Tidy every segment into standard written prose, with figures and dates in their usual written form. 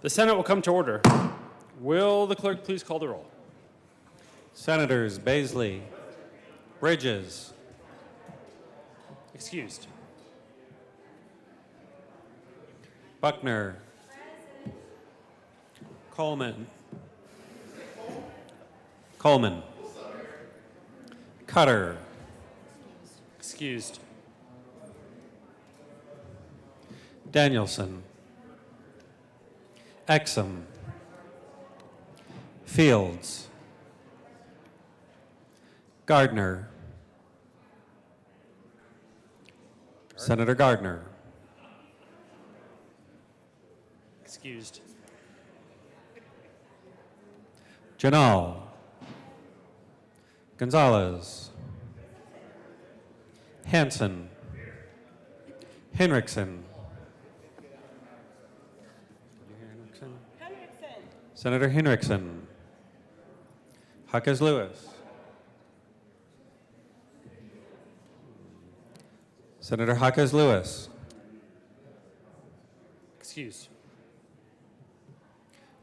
The Senate will come to order. Will the clerk please call the roll? Senators Baisley, Bridges, Excused. Buckner, Coleman, Cutter, Excused. Danielson, Exum, Fields, Gardner, Senator Gardner, Excused. Janal, Gonzalez, Hanson, Henriksen. Senator Henriksen. Huckes Lewis. Senator Huckes Lewis. Excused.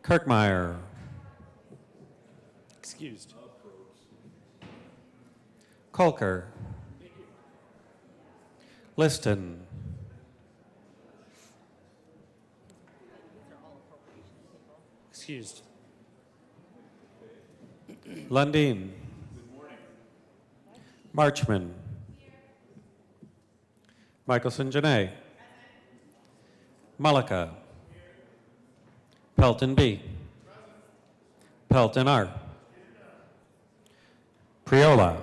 Kirkmeyer. Excused. Kolker. Liston. Excused. Lundin. Marchman. Michelson Janae. Malika. Pelton B. Pelton R. Priola.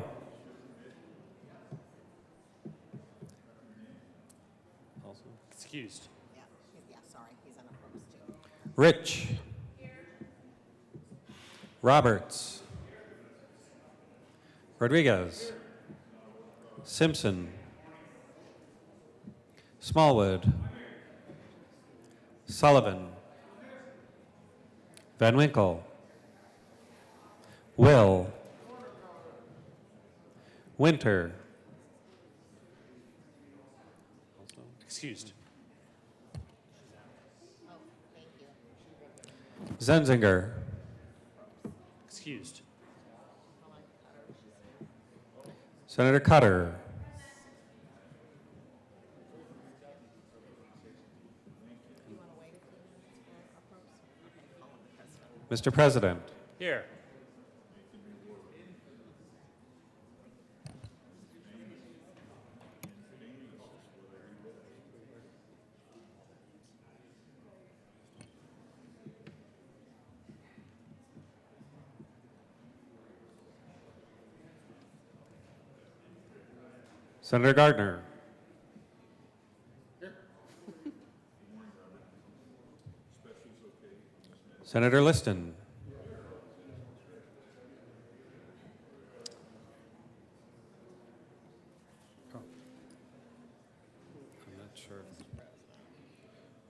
Excused. Yeah, sorry, he's unopposed too. Rich. Roberts. Rodriguez. Simpson. Smallwood. Sullivan. Van Winkle. Will. Winter. Excused. Oh, thank you. Zenzinger. Excused. Senator Cutter. You want to wait a few minutes for approach? Okay, call him the president. Mr. President. Here. Senator Gardner. Senator Liston. I'm not sure.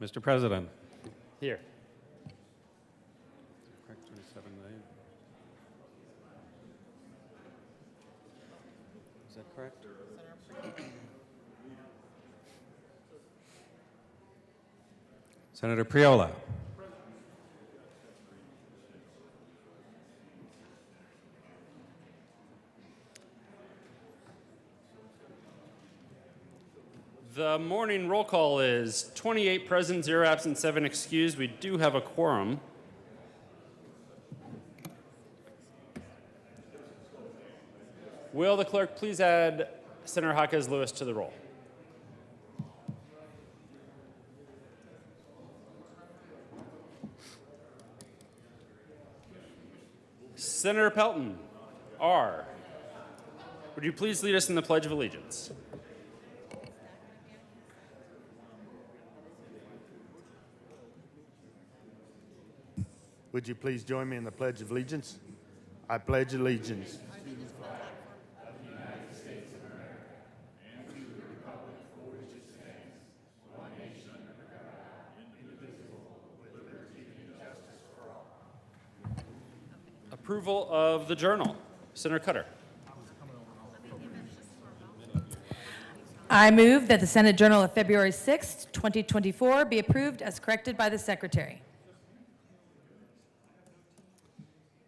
Mr. President. Here. Correct, 27 million. Is that correct? Senator Priola. The morning roll call is 28 present, 0 absent, 7 excused. We do have a quorum. Will the clerk please add Senator Huckes Lewis to the roll? Senator Pelton, R. Would you please lead us in the Pledge of Allegiance? Would you please join me in the Pledge of Allegiance? I pledge allegiance Approval of the journal. Senator Cutter. I move that the Senate Journal of February 6, 2024 be approved as corrected by the Secretary.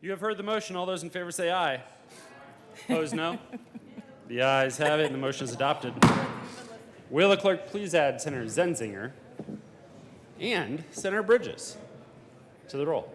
You have heard the motion. All those in favor say aye. Opposed, no? The ayes have it, and the motion is adopted. Will the clerk please add Senator Zenzinger and Senator Bridges to the roll?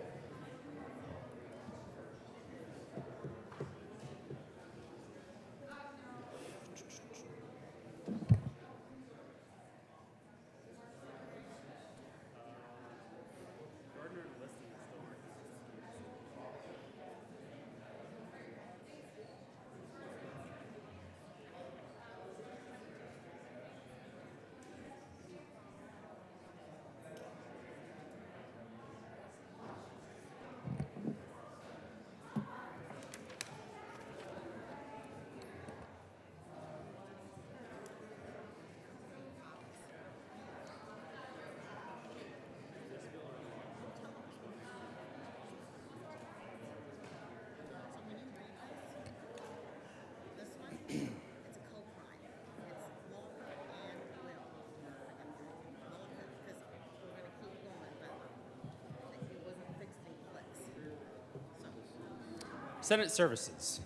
This one, it's a co-prime. It's Mullica and Will. Mullica, because we're gonna keep going, but it wasn't fixed in clicks. So, Senate Services.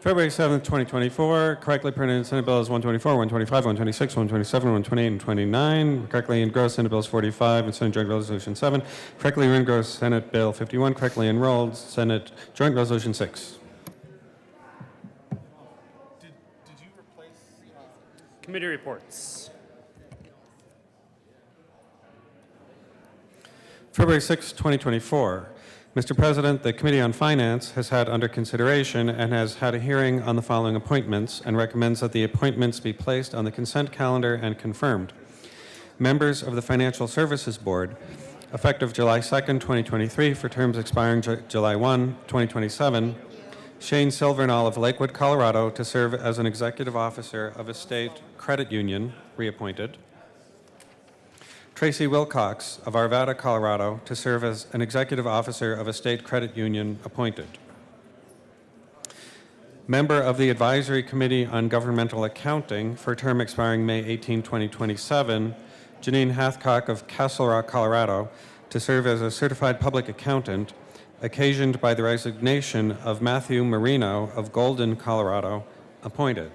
February 7th, 2024, correctly printed Senate Bills 124, 125, 126, 127, 128, and 29. Correctly engrossed Senate Bills 45 and Senate Joint Resolution 7. Correctly engrossed Senate Bill 51. Correctly enrolled Senate Joint Resolution 6. Committee reports. February 6, 2024. Mr. President, the Committee on Finance has had under consideration and has had a hearing on the following appointments and recommends that the appointments be placed on the consent calendar and confirmed. Members of the Financial Services Board, effective July 2nd, 2023, for terms expiring July 1, 2027. Shane Silvernahl of Lakewood, Colorado, to serve as an executive officer of a state credit union, reappointed. Tracy Wilcox of Arvada, Colorado, to serve as an executive officer of a state credit union, appointed. Member of the Advisory Committee on Governmental Accounting for a term expiring May 18, 2027, Janine Hathcock of Castle Rock, Colorado, to serve as a certified public accountant, occasioned by the resignation of Matthew Marino of Golden, Colorado, appointed.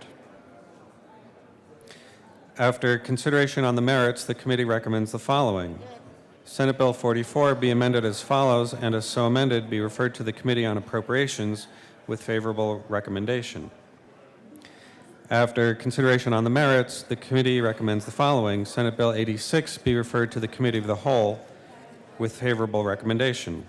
After consideration on the merits, the committee recommends the following. Senate Bill 44 be amended as follows, and as so amended, be referred to the Committee on Appropriations with favorable recommendation. After consideration on the merits, the committee recommends the following. Senate Bill 86 be referred to the Committee of the Whole with favorable recommendation.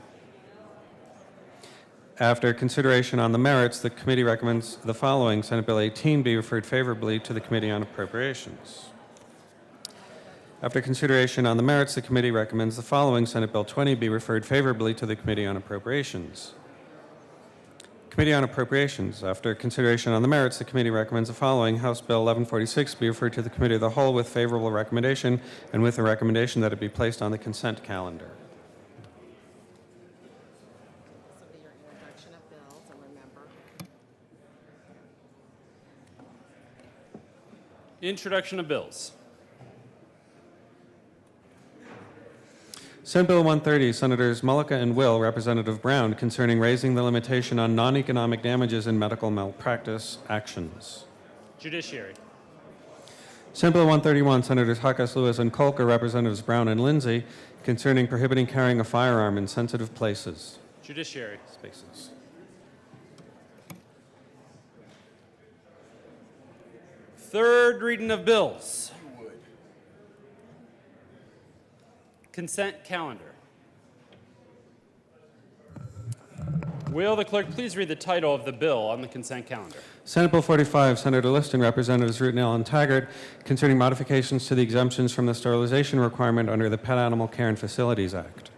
After consideration on the merits, the committee recommends the following. Senate Bill 18 be referred favorably to the Committee on Appropriations. After consideration on the merits, the committee recommends the following. Senate Bill 20 be referred favorably to the Committee on Appropriations. Committee on Appropriations. After consideration on the merits, the committee recommends the following. House Bill 1146 be referred to the Committee of the Whole with favorable recommendation and with a recommendation that it be placed on the consent calendar. this will be your introduction of bills, and remember, Introduction of bills. Senate Bill 130, Senators Mullica and Will, Representative Brown, concerning raising the limitation on non-economic damages in medical malpractice actions. Judiciary. Senate Bill 131, Senators Huckas, Lewis, and Kolker, Representatives Brown and Lindsay, concerning prohibiting carrying a firearm in sensitive places. Judiciary. Spaces. Third reading of bills. Consent calendar. Will the clerk please read the title of the bill on the consent calendar? Senate Bill 45, Senator Liston, Representatives Rootenell and Taggart, concerning modifications to the exemptions from the sterilization requirement under the Pet Animal Care and Facilities Act.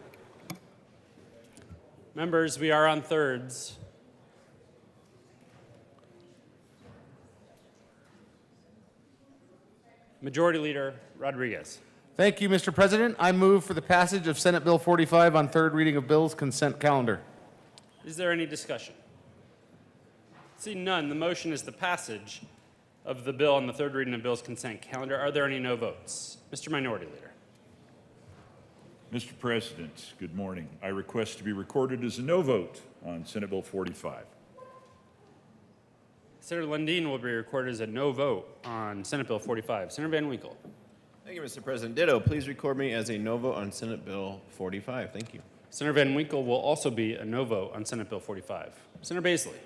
Members, we are on thirds. Majority Leader Rodriguez. Thank you, Mr. President. I move for the passage of Senate Bill 45 on third reading of bills consent calendar. Is there any discussion? Seeing none, the motion is the passage of the bill on the third reading of bills consent calendar. Are there any no votes? Mr. Minority Leader. Mr. President, good morning. I request to be recorded as a no vote on Senate Bill 45. Senator Lundin will be recorded as a no vote on Senate Bill 45. Senator Van Winkle. Thank you, Mr. President. Ditto, please record me as a no vote on Senate Bill 45. Thank you. Senator Van Winkle will also be a no vote on Senate Bill 45. Senator Baisley.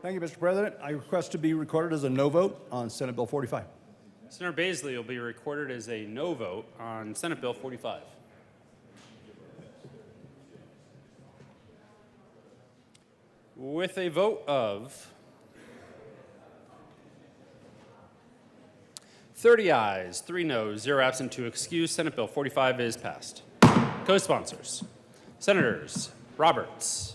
Thank you, Mr. President. I request to be recorded as a no vote on Senate Bill 45. Senator Baisley will be recorded as a no vote on Senate Bill 45. With a vote of 30 ayes, 3 noes, 0 absent, 2 excused, Senate Bill 45 is passed. Co-sponsors, Senators Roberts,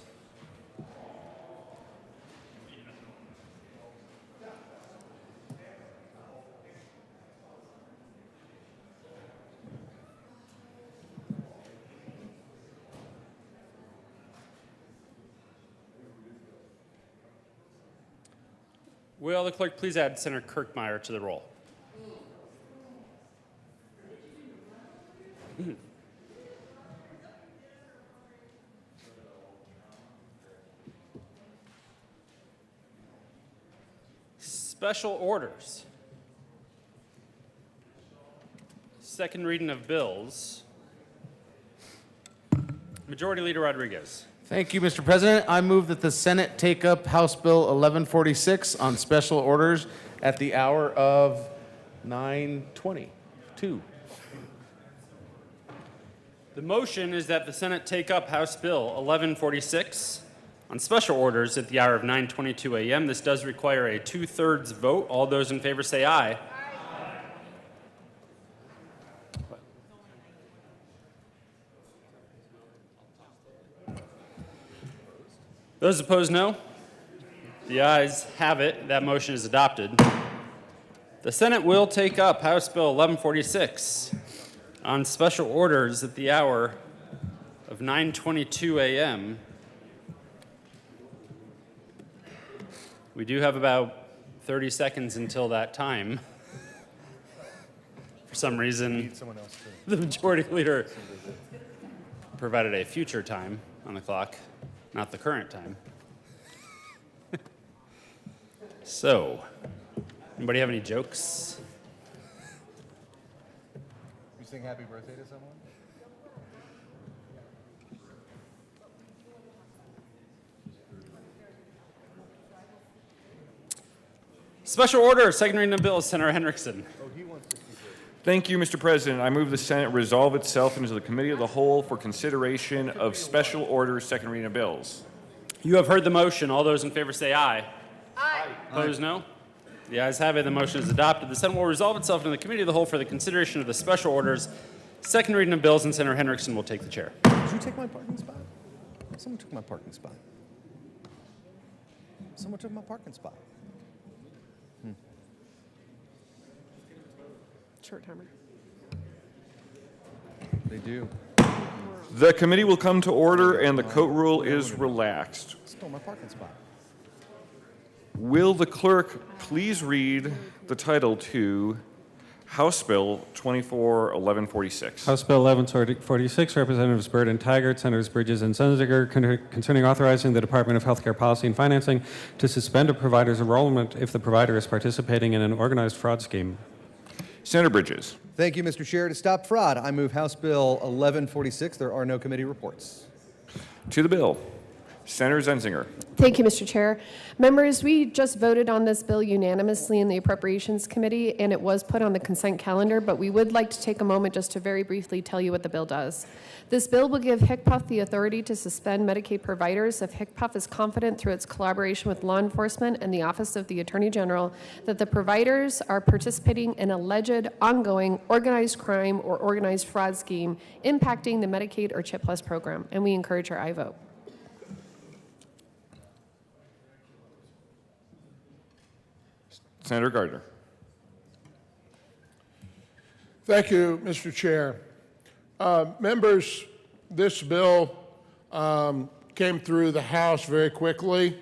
will the clerk please add Senator Kirkmeyer to the roll? Special orders. Second reading of bills. Majority Leader Rodriguez. Thank you, Mr. President. I move that the Senate take up House Bill 1146 on special orders at the hour of 9:22. The motion is that the Senate take up House Bill 1146 on special orders at the hour of 9:22 a.m. This does require a 2/3 vote. All those in favor say aye. Those opposed, no. The ayes have it. That motion is adopted. The Senate will take up House Bill 1146 on special orders at the hour of 9:22 a.m. We do have about 30 seconds until that time. For some reason, the majority leader provided a future time on the clock, not the current time. So, anybody have any jokes? You sing happy birthday to someone? Special order, second reading of bills, Senator Henriksen. Thank you, Mr. President. I move the Senate resolve itself into the Committee of the Whole for consideration of special orders, second reading of bills. You have heard the motion. All those in favor say aye. Aye. Opposed, no. The ayes have it. The motion is adopted. The Senate will resolve itself into the Committee of the Whole for the consideration of the special orders, second reading of bills, and Senator Henriksen will take the chair. Did you take my parking spot? Someone took my parking spot. Someone took my parking spot. Short timer. They do. The committee will come to order and the coat rule is relaxed. Stole my parking spot. Will the clerk please read the title to House Bill 24-1146? House Bill 1146, Representatives Byrd and Taggart, Senators Bridges and Zenzinger, concerning authorizing the Department of Healthcare Policy and Financing to suspend a provider's enrollment if the provider is participating in an organized fraud scheme. Senator Bridges. Thank you, Mr. Chair. To stop fraud, I move House Bill 1146. There are no committee reports. To the bill. Senator Zenzinger. Thank you, Mr. Chair. Members, we just voted on this bill unanimously in the Appropriations Committee, and it was put on the consent calendar, but we would like to take a moment just to very briefly tell you what the bill does. This bill will give HCPF the authority to suspend Medicaid providers if HCPF is confident through its collaboration with law enforcement and the Office of the Attorney General that the providers are participating in alleged, ongoing, organized crime or organized fraud scheme impacting the Medicaid or CHIP Plus program, and we encourage your aye vote. Senator Gardner. Thank you, Mr. Chair. Members, this bill came through the House very quickly,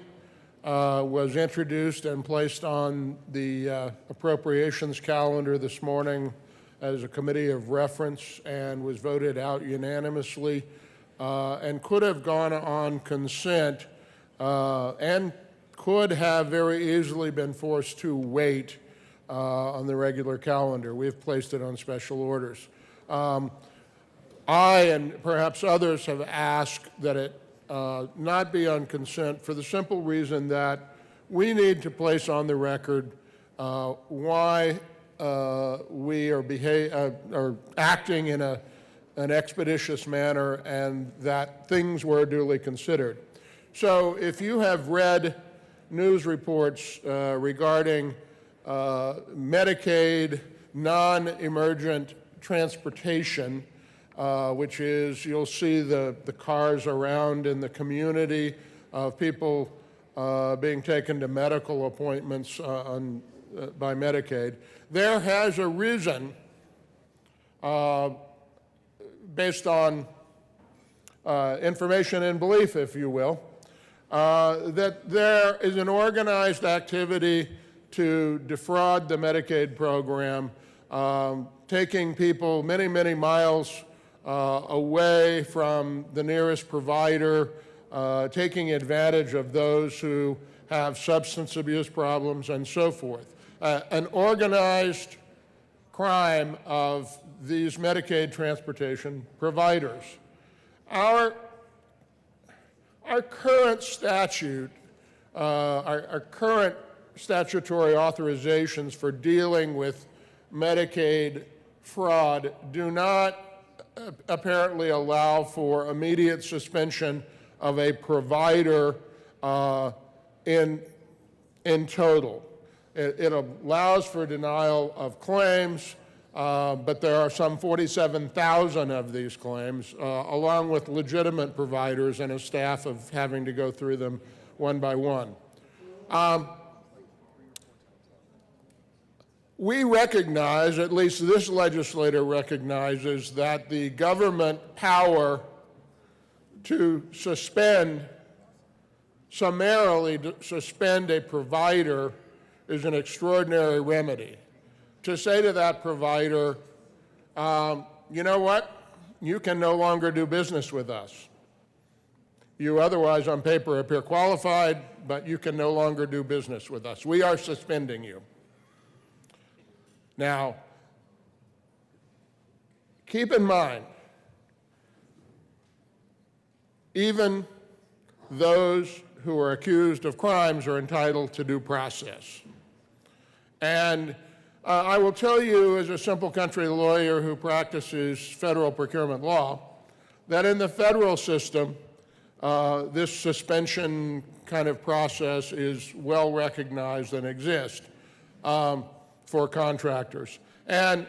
was introduced and placed on the appropriations calendar this morning as a committee of reference and was voted out unanimously and could have gone on consent and could have very easily been forced to wait on the regular calendar. We've placed it on special orders. I and perhaps others have asked that it not be on consent for the simple reason that we need to place on the record why we are acting in an expeditious manner and that things were duly considered. So if you have read news reports regarding Medicaid non-emergent transportation, which is, you'll see the cars around in the community of people being taken to medical appointments by Medicaid. There has arisen, based on information and belief, if you will, that there is an organized activity to defraud the Medicaid program, taking people many, many miles away from the nearest provider, taking advantage of those who have substance abuse problems and so forth. An organized crime of these Medicaid transportation providers. Our current statute, our current statutory authorizations for dealing with Medicaid fraud do not apparently allow for immediate suspension of a provider in total. It allows for denial of claims, but there are some 47,000 of these claims, along with legitimate providers and a staff of having to go through them one by one. We recognize, at least this legislator recognizes, that the government power to summarily suspend a provider is an extraordinary remedy. To say to that provider, you know what, you can no longer do business with us. You otherwise on paper appear qualified, but you can no longer do business with us. We are suspending you. Now, keep in mind, even those who are accused of crimes are entitled to due process. And I will tell you, as a simple country lawyer who practices federal procurement law, that in the federal system, this suspension kind of process is well recognized and exists for contractors. And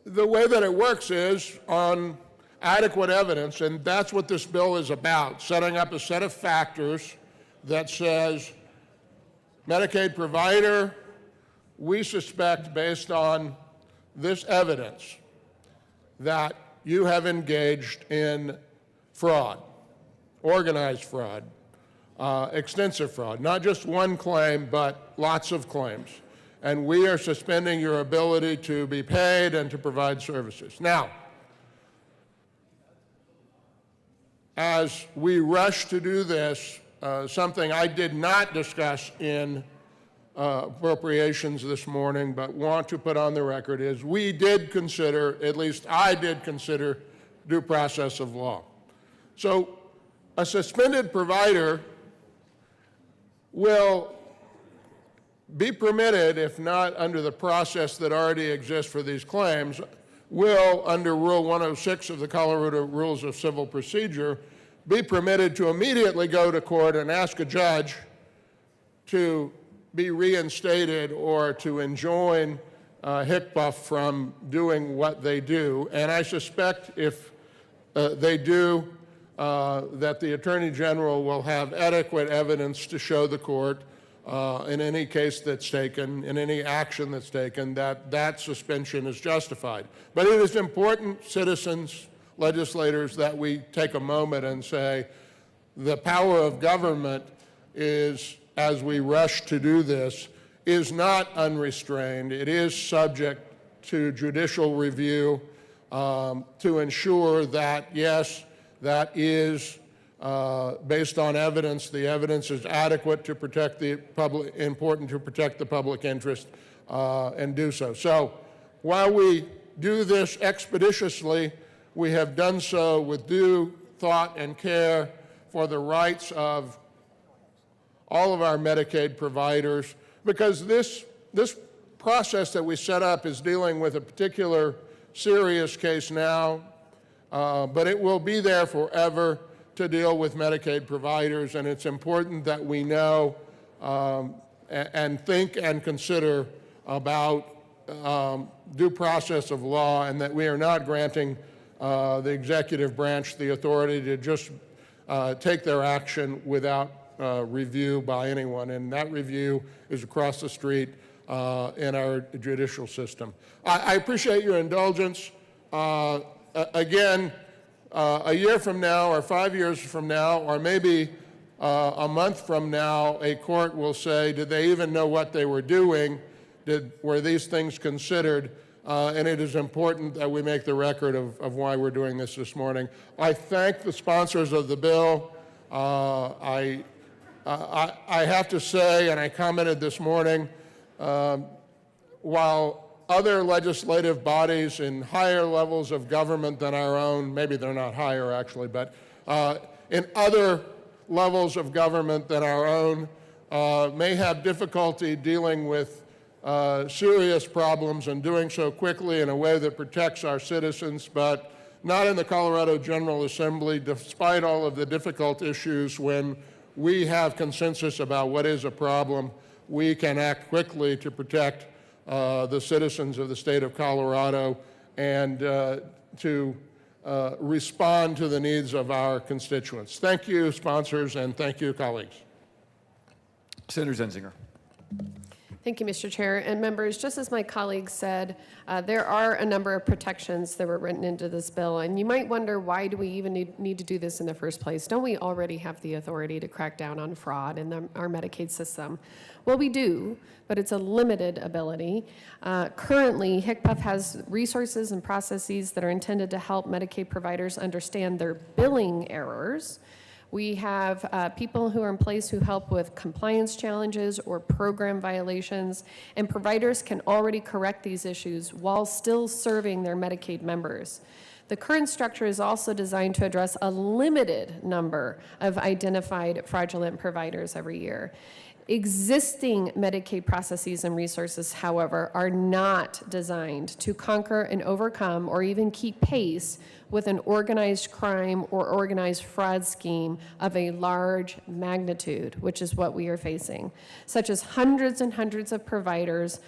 the way that it works is on adequate evidence, and that's what this bill is about, setting up a set of factors that says, Medicaid provider, we suspect based on this evidence that you have engaged in fraud, organized fraud, extensive fraud, not just one claim, but lots of claims. And we are suspending your ability to be paid and to provide services. Now, as we rush to do this, something I did not discuss in appropriations this morning, but want to put on the record is we did consider, at least I did consider, due process of law. So a suspended provider will be permitted, if not under the process that already exists for these claims, will, under Rule 106 of the Colorado Rules of Civil Procedure, be permitted to immediately go to court and ask a judge to be reinstated or to enjoin HCBUF from doing what they do. And I suspect if they do, that the Attorney General will have adequate evidence to show the court in any case that's taken, in any action that's taken, that that suspension is justified. But it is important, citizens, legislators, that we take a moment and say the power of government is, as we rush to do this, is not unrestrained. It is subject to judicial review to ensure that, yes, that is based on evidence. The evidence is adequate to protect the public, important to protect the public interest, and do so. So while we do this expeditiously, we have done so with due thought and care for the rights of all of our Medicaid providers, because this process that we set up is dealing with a particular serious case now, but it will be there forever to deal with Medicaid providers, and it's important that we know and think and consider about due process of law, and that we are not granting the executive branch the authority to just take their action without review by anyone, and that review is across the street in our judicial system. I appreciate your indulgence. Again, a year from now, or 5 years from now, or maybe a month from now, a court will say, did they even know what they were doing? Were these things considered? And it is important that we make the record of why we're doing this morning. I thank the sponsors of the bill. I have to say, and I commented this morning, while other legislative bodies in higher levels of government than our own, maybe they're not higher actually, but in other levels of government than our own, may have difficulty dealing with serious problems and doing so quickly in a way that protects our citizens, but not in the Colorado General Assembly, despite all of the difficult issues. When we have consensus about what is a problem, we can act quickly to protect the citizens of the state of Colorado and to respond to the needs of our constituents. Thank you, sponsors, and thank you, colleagues. Senator Zenzinger. Thank you, Mr. Chair. And members, just as my colleague said, there are a number of protections that were written into this bill. And you might wonder, why do we even need to do this in the first place? Don't we already have the authority to crack down on fraud in our Medicaid system? Well, we do, but it's a limited ability. Currently, HCPF has resources and processes that are intended to help Medicaid providers understand their billing errors. We have people who are in place who help with compliance challenges or program violations, and providers can already correct these issues while still serving their Medicaid members. The current structure is also designed to address a limited number of identified fraudulent providers every year. Existing Medicaid processes and resources, however, are not designed to conquer and overcome or even keep pace with an organized crime or organized fraud scheme of a large magnitude, which is what we are facing, such as hundreds and hundreds of providers,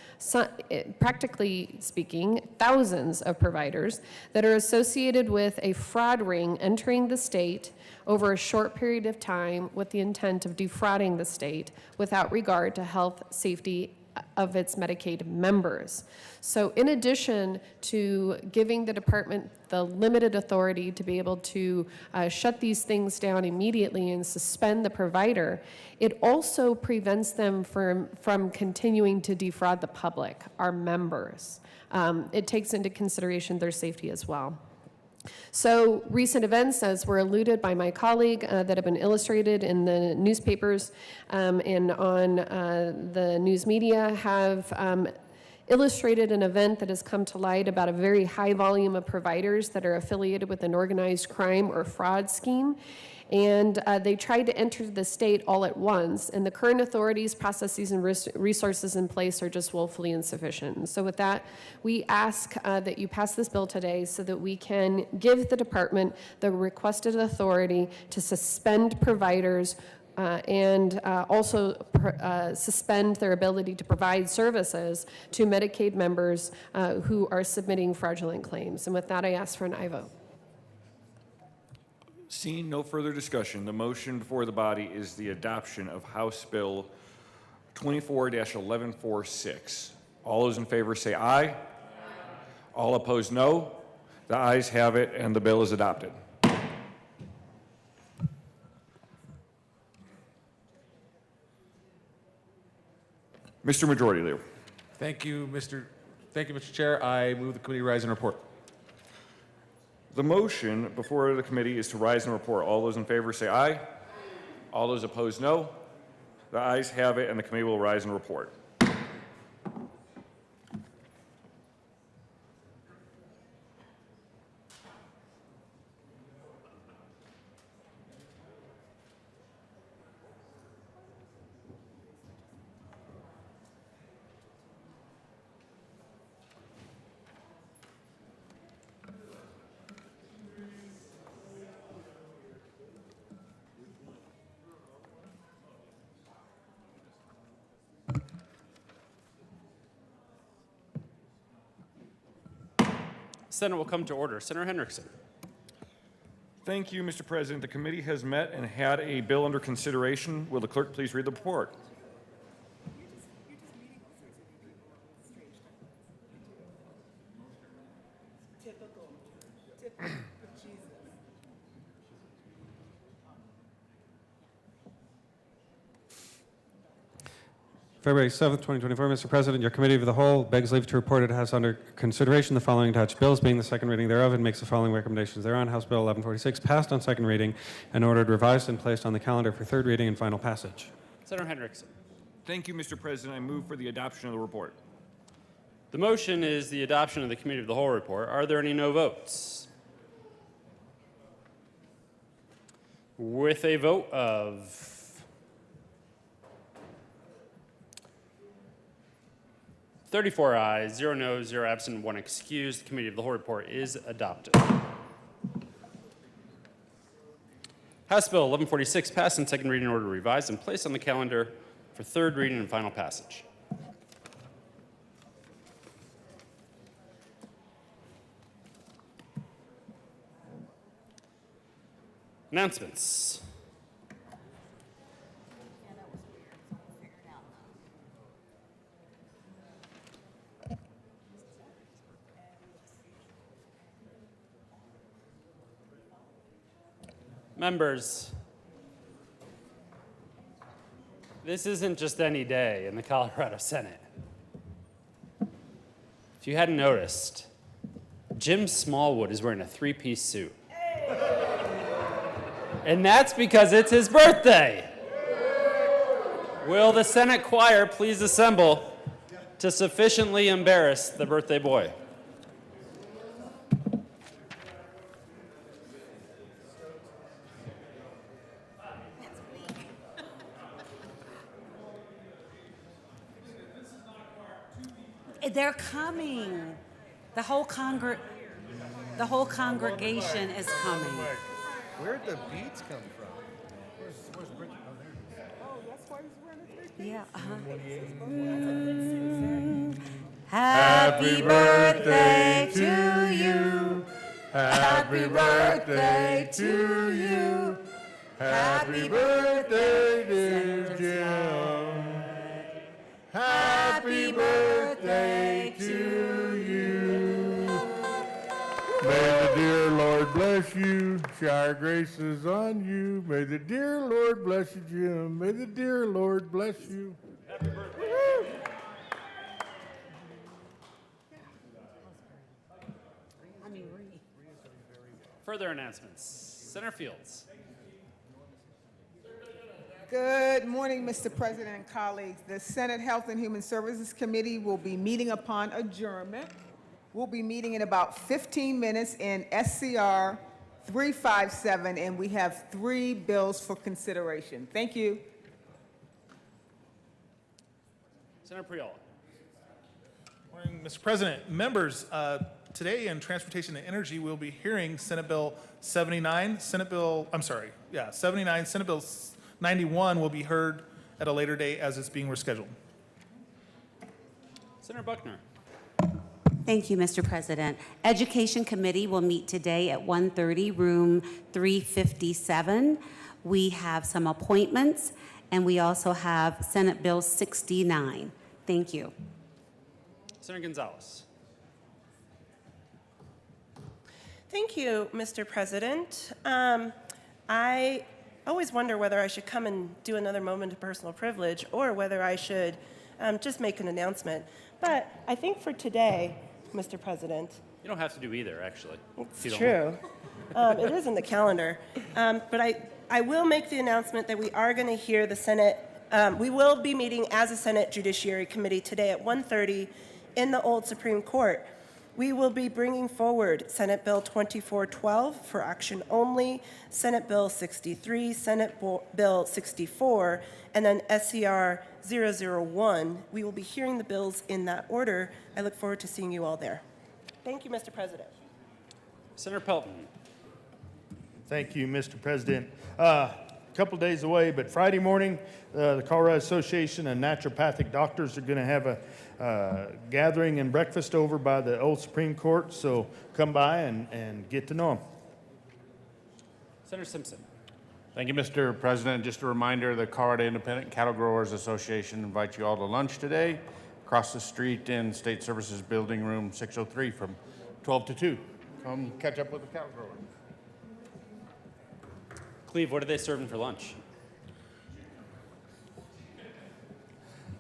practically speaking, thousands of providers that are associated with a fraud ring entering the state over a short period of time with the intent of defrauding the state without regard to health, safety of its Medicaid members. So in addition to giving the department the limited authority to be able to shut these things down immediately and suspend the provider, it also prevents them from continuing to defraud the public, our members. It takes into consideration their safety as well. So recent events, as were alluded by my colleague, that have been illustrated in the newspapers and on the news media have illustrated an event that has come to light about a very high volume of providers that are affiliated with an organized crime or fraud scheme. And they tried to enter the state all at once, and the current authorities, processes, and resources in place are just woefully insufficient. And so with that, we ask that you pass this bill today so that we can give the department the requested authority to suspend providers and also suspend their ability to provide services to Medicaid members who are submitting fraudulent claims. And with that, I ask for an aye vote. Seeing no further discussion, the motion before the body is the adoption of House Bill 24-1146. All those in favor say aye. Aye. All opposed, no. The ayes have it, and the bill is adopted. Mr. Majority Leader. Thank you, Mr. Thank you, Mr. Chair. I move the committee rise and report. The motion before the committee is to rise and report. All those in favor say aye. All those opposed, no. The ayes have it, and the committee will rise and report. Senate will come to order. Senator Hendrickson. Thank you, Mr. President. The committee has met and had a bill under consideration. Will the clerk please read the report? February 7th, 2024, Mr. President, your Committee of the Whole begs leave to report it has under consideration the following attached bills, being the second reading thereof, and makes the following recommendations thereon. House Bill 1146 passed on second reading and ordered revised and placed on the calendar for third reading and final passage. Senator Hendrickson. Thank you, Mr. President. I move for the adoption of the report. The motion is the adoption of the Committee of the Whole report. Are there any no votes? With a vote of 34 ayes, 0 noes, 0 absent, 1 excused, the Committee of the Whole report is adopted. House Bill 1146 passed on second reading, order revised and placed on the calendar for third reading and final passage. Announcements. Members, this isn't just any day in the Colorado Senate. If you hadn't noticed, Jim Smallwood is wearing a three-piece suit. And that's because it's his birthday. Will the Senate choir please assemble to sufficiently embarrass the birthday boy? They're coming. The whole congregation is coming. Where'd the beats come from? Yeah. Happy birthday to you. Happy birthday to you. Happy birthday, dear Jim. Happy birthday to you. May the dear Lord bless you, shower graces on you. May the dear Lord bless you, Jim. May the dear Lord bless you. Happy birthday. Further announcements. Senator Fields. Good morning, Mr. President and colleagues. The Senate Health and Human Services Committee will be meeting upon adjournment. We'll be meeting in about 15 minutes in SCR 357, and we have 3 bills for consideration. Thank you. Senator Priola. Morning, Mr. President. Members, today in Transportation and Energy, we'll be hearing Senate Bill 79, Senate Bill 91 will be heard at a later date as it's being rescheduled. Senator Buckner. Thank you, Mr. President. Education Committee will meet today at 1:30, room 357. We have some appointments, and we also have Senate Bill 69. Thank you. Senator Gonzalez. Thank you, Mr. President. I always wonder whether I should come and do another moment of personal privilege or whether I should just make an announcement. But I think for today, Mr. President, You don't have to do either, actually. if you it's don't want. true. It is in the calendar. But I will make the announcement that we are going to hear the Senate. We will be meeting as a Senate Judiciary Committee today at 1:30 in the old Supreme Court. We will be bringing forward Senate Bill 2412 for action only, Senate Bill 63, Senate Bill 64, and then SCR 001. We will be hearing the bills in that order. I look forward to seeing you all there. Thank you, Mr. President. Senator Pelton. Thank you, Mr. President. A couple days away, but Friday morning, the Colorado Association of Naturopathic Doctors are going to have a gathering and breakfast over by the old Supreme Court, so come by and get to know them. Senator Simpson. Thank you, Mr. President. Just a reminder, the Colorado Independent Cattle Growers Association invites you all to lunch today across the street in State Services Building Room 603 from 12 to 2. Come catch up with the cattle growers. Cleve, what are they serving for lunch?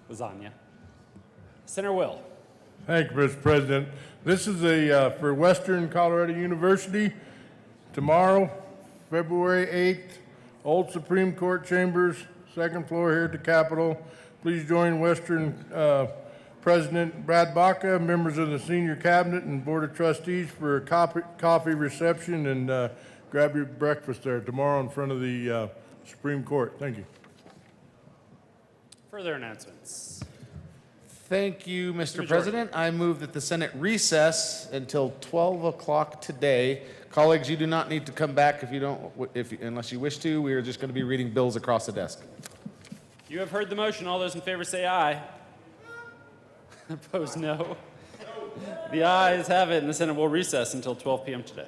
Lasagna. Senator Will. Thank you, Mr. President. This is for Western Colorado University. Tomorrow, February 8th, Old Supreme Court Chambers, second floor here at the Capitol. Please join Western President Brad Baca, members of the Senior Cabinet and Board of Trustees for a coffee reception, and grab your breakfast there tomorrow in front of the Supreme Court. Thank you. Further announcements. Thank you, Mr. President. I move that the Senate recess until 12 o'clock today. Colleagues, you do not need to come back unless you wish to. We are just going to be reading bills across the desk. You have heard the motion. All those in favor say aye. Opposed, no. The ayes have it, and the Senate will recess until 12 p.m. today.